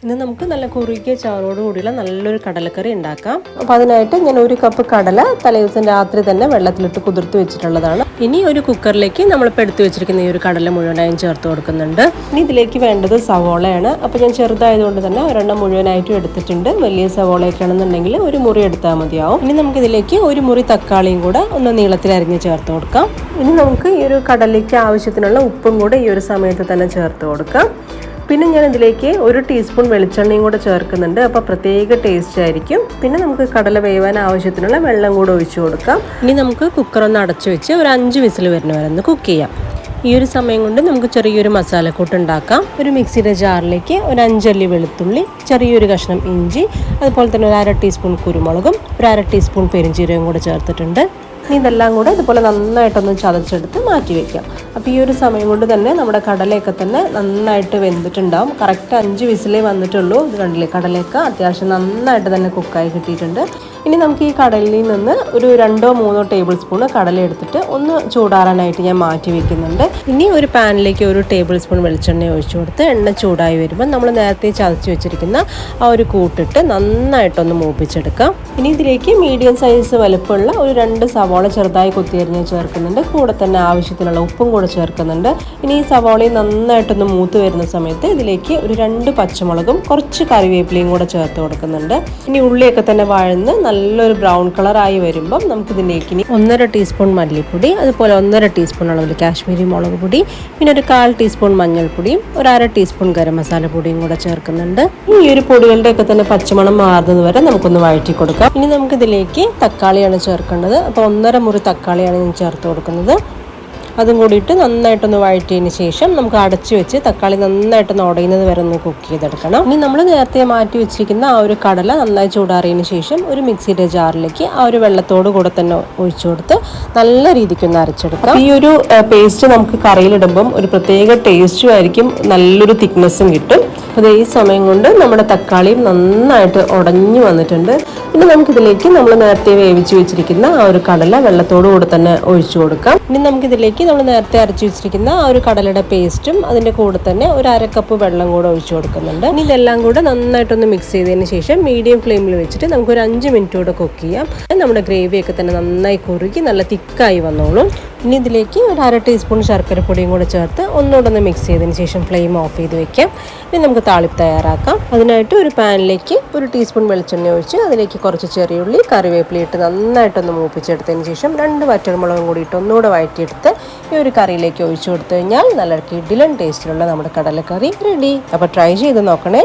ഇന്ന് നമുക്ക് നല്ല കുറുകിയ ചാറോട് കൂടിയുള്ള നല്ലൊരു കടലക്കറി ഉണ്ടാക്കാം. അപ്പോൾ അതിനായിട്ട് ഞാൻ 1 കപ്പ് കടല തലേദിവസം രാത്രി തന്നെ വെള്ളത്തിലിട്ട് കുതിർത്ത് വെച്ചിട്ടുള്ളതാണ്. ഇനി ഒരു കുക്കറിലേക്ക് നമ്മളിപ്പോൾ എടുത്തു വെച്ചിരിക്കുന്ന ഈ ഒരു കടല മുഴുവനായും ചേർത്ത് കൊടുക്കുന്നുണ്ട്. ഇനി ഇതിലേക്ക് വേണ്ടത് സവോളയാണ്. അപ്പോൾ ഞാൻ ചെറുതായതുകൊണ്ട് തന്നെ ഒരെണ്ണം മുഴുവനായിട്ടും എടുത്തിട്ടുണ്ട്. വലിയ സവോളയൊക്കെ ആണെന്നുണ്ടെങ്കിൽ ഒരു മുറി എടുത്താൽ മതിയാവും. ഇനി നമുക്കിതിലേക്ക് ഒരു മുറി തക്കാളിയും കൂടെ ഒന്ന് നീളത്തിൽ അരിഞ്ഞ് ചേർത്ത് കൊടുക്കാം. ഇനി നമുക്ക് ഈ ഒരു കടലയ്ക്ക് ആവശ്യത്തിനുള്ള ഉപ്പും കൂടെ ഈ ഒരു സമയത്ത് തന്നെ ചേർത്ത് കൊടുക്കാം. പിന്നെ ഞാൻ ഇതിലേക്ക് 1 ടീസ്പൂൺ വെളിച്ചെണ്ണയും കൂടെ ചേർക്കുന്നുണ്ട്. അപ്പോൾ പ്രത്യേക ടേസ്റ്റ് ആയിരിക്കും. പിന്നെ നമുക്ക് കടല വേവാൻ ആവശ്യത്തിനുള്ള വെള്ളം കൂടെ ഒഴിച്ചു കൊടുക്കാം. ഇനി നമുക്ക് കുക്കർ ഒന്ന് അടച്ചു വെച്ച് ഒരു 5 വിസിൽ വരുന്ന വരെ ഒന്ന് കുക്ക് ചെയ്യാം. ഈ ഒരു സമയം കൊണ്ട് നമുക്ക് ചെറിയൊരു മസാലക്കൂട്ട് ഉണ്ടാക്കാം. ഒരു മിക്സിയുടെ ജാറിലേക്ക് ഒരു 5 അല്ലി വെളുത്തുള്ളി, ചെറിയൊരു കഷ്ണം ഇഞ്ചി, അതുപോലെ തന്നെ ഒരു 1/2 ടീസ്പൂൺ കുരുമുളകും ഒരു 1/2 ടീസ്പൂൺ പെരിഞ്ജീരകവും കൂടെ ചേർത്തിട്ടുണ്ട്. ഇനി ഇതെല്ലാം കൂടെ ഇതുപോലെ നന്നായിട്ടൊന്ന് ചതച്ചെടുത്ത് മാറ്റി വയ്ക്കാം. അപ്പോൾ ഈ ഒരു സമയം കൊണ്ട് തന്നെ നമ്മുടെ കടലയൊക്കെ തന്നെ നന്നായിട്ട് വെന്തിട്ടുണ്ടാവും. കറക്റ്റ് 5 വിസിലേ വന്നിട്ടുള്ളൂ. ഇത് കണ്ടില്ലേ, കടലയൊക്കെ അത്യാവശ്യം നന്നായിട്ട് തന്നെ കുക്കായി കിട്ടിയിട്ടുണ്ട്. ഇനി നമുക്ക് ഈ കടലിൽ നിന്ന് ഒരു 2-3 ടേബിൾ സ്പൂൺ കടല എടുത്തിട്ട് ഒന്ന് ചൂടാറാനായിട്ട് ഞാൻ മാറ്റി വെക്കുന്നുണ്ട്. ഇനി ഒരു പാനിലേക്ക് 1 ടേബിൾ സ്പൂൺ വെളിച്ചെണ്ണ ഒഴിച്ചു കൊടുത്ത് എണ്ണ ചൂടായി വരുമ്പോൾ നമ്മൾ നേരത്തെ ചതച്ച് വെച്ചിരിക്കുന്ന ആ ഒരു കൂട്ടിട്ട് നന്നായിട്ടൊന്ന് മൂപ്പിച്ചെടുക്കാം. ഇനി ഇതിലേക്ക് മീഡിയം സൈസ് വലുപ്പമുള്ള ഒരു 2 സവാള ചെറുതായി കൊത്തിയരിഞ്ഞ് ചേർക്കുന്നുണ്ട്. കൂടെ തന്നെ ആവശ്യത്തിനുള്ള ഉപ്പും കൂടെ ചേർക്കുന്നുണ്ട്. ഇനി ഈ സവാളയും നന്നായിട്ടൊന്ന് മൂത്ത് വരുന്ന സമയത്ത് ഇതിലേക്ക് ഒരു 2 പച്ചമുളകും കുറച്ച് കറിവേപ്പിലയും കൂടെ ചേർത്ത് കൊടുക്കുന്നുണ്ട്. ഇനി ഉള്ളിയൊക്കെ തന്നെ വഴന്ന് നല്ലൊരു ബ്രൗൺ കളറായി വരുമ്പം നമുക്കിതിലേക്ക് ഇനി 1/2 ടീസ്പൂൺ മല്ലിപ്പൊടി, അതുപോലെ 1/2 ടീസ്പൂൺ അളവിൽ കാശ്മീരി മുളക് പൊടി, പിന്നെ ഒരു 1/4 ടീസ്പൂൺ മഞ്ഞൾപ്പൊടിയും ഒരു 1/2 ടീസ്പൂൺ ഗരം മസാല പൊടിയും കൂടെ ചേർക്കുന്നുണ്ട്. ഈ ഒരു പൊടികളുടെയൊക്കെ തന്നെ പച്ചമണം മാറുന്നത് വരെ നമുക്കൊന്ന് വഴറ്റി കൊടുക്കാം. ഇനി നമുക്കിതിലേക്ക് തക്കാളിയാണ് ചേർക്കേണ്ടത്. അപ്പോൾ 1/2 മുറി തക്കാളിയാണ് ഞാൻ ചേർത്ത് കൊടുക്കുന്നത്. അതും കൂടിയിട്ട് നന്നായിട്ടൊന്ന് വഴറ്റിയതിന് ശേഷം നമുക്ക് അടച്ചു വെച്ച് തക്കാളി നന്നായിട്ടൊന്ന് ഉടയുന്നത് വരെ ഒന്ന് കുക്ക് ചെയ്തെടുക്കണം. ഇനി നമ്മൾ നേരത്തെ മാറ്റി വെച്ചിരിക്കുന്ന ആ ഒരു കടല നന്നായി ചൂടാറിയതിന് ശേഷം ഒരു മിക്സിയുടെ ജാറിലേക്ക് ആ ഒരു വെള്ളത്തോട് കൂടെ തന്നെ ഒഴിച്ചു കൊടുത്ത് നല്ല രീതിക്കൊന്ന് അരച്ചെടുക്കാം. ഈ ഒരു പേസ്റ്റ് നമുക്ക് കറിയിലിടുമ്പം ഒരു പ്രത്യേക ടേസ്റ്റും ആയിരിക്കും, നല്ലൊരു തിക്നെസ്സും കിട്ടും. അത് ഈ സമയം കൊണ്ട് നമ്മുടെ തക്കാളിയും നന്നായിട്ട് ഉടഞ്ഞു വന്നിട്ടുണ്ട്. ഇനി നമുക്കിതിലേക്ക് നമ്മൾ നേരത്തെ വേവിച്ച് വെച്ചിരിക്കുന്ന ആ ഒരു കടല വെള്ളത്തോടു കൂടെ തന്നെ ഒഴിച്ചു കൊടുക്കാം. ഇനി നമുക്കിതിലേക്ക് നമ്മൾ നേരത്തെ അരച്ചു വെച്ചിരിക്കുന്ന ആ ഒരു കടലയുടെ പേസ്റ്റും അതിൻ്റെ കൂടെ തന്നെ ഒരു 1/2 കപ്പ് വെള്ളം കൂടെ ഒഴിച്ചു കൊടുക്കുന്നുണ്ട്. ഇനി ഇതെല്ലാം കൂടെ നന്നായിട്ടൊന്ന് മിക്സ് ചെയ്തതിന് ശേഷം മീഡിയം ഫ്ലെയിമിൽ വെച്ചിട്ട് നമുക്കൊരു 5 മിനിറ്റ് കൂടെ കുക്ക് ചെയ്യാം. നമ്മുടെ ഗ്രേവിയൊക്കെ തന്നെ നന്നായി കുറുകി നല്ല തിക്കായി വന്നോളും. ഇനി ഇതിലേക്ക് ഒരു 1/2 ടീസ്പൂൺ ശർക്കരപ്പൊടിയും കൂടെ ചേർത്ത് ഒന്നുകൂടെ ഒന്ന് മിക്സ് ചെയ്തതിന് ശേഷം ഫ്ലെയിം ഓഫ് ചെയ്ത് വെക്കാം. ഇനി നമുക്ക് താളിപ്പ് തയ്യാറാക്കാം. അതിനായിട്ട് ഒരു പാനിലേക്ക് 1 ടീസ്പൂൺ വെളിച്ചെണ്ണ ഒഴിച്ച് അതിലേക്ക് കുറച്ച് ചെറിയുള്ളി, കറിവേപ്പില ഇട്ട് നന്നായിട്ടൊന്ന് മൂപ്പിച്ചെടുത്തതിന് ശേഷം 2 വറ്റൽമുളകും കൂടി ഇട്ട് ഒന്നുകൂടെ വഴറ്റിയെടുത്ത് ഈ ഒരു കറിയിലേക്ക് ഒഴിച്ചു കൊടുത്തു കഴിഞ്ഞാൽ നല്ല കിടിലൻ ടേസ്റ്റിലുള്ള നമ്മുടെ കടലക്കറി റെഡി. അപ്പോൾ ട്രൈ ചെയ്ത് നോക്കണേ.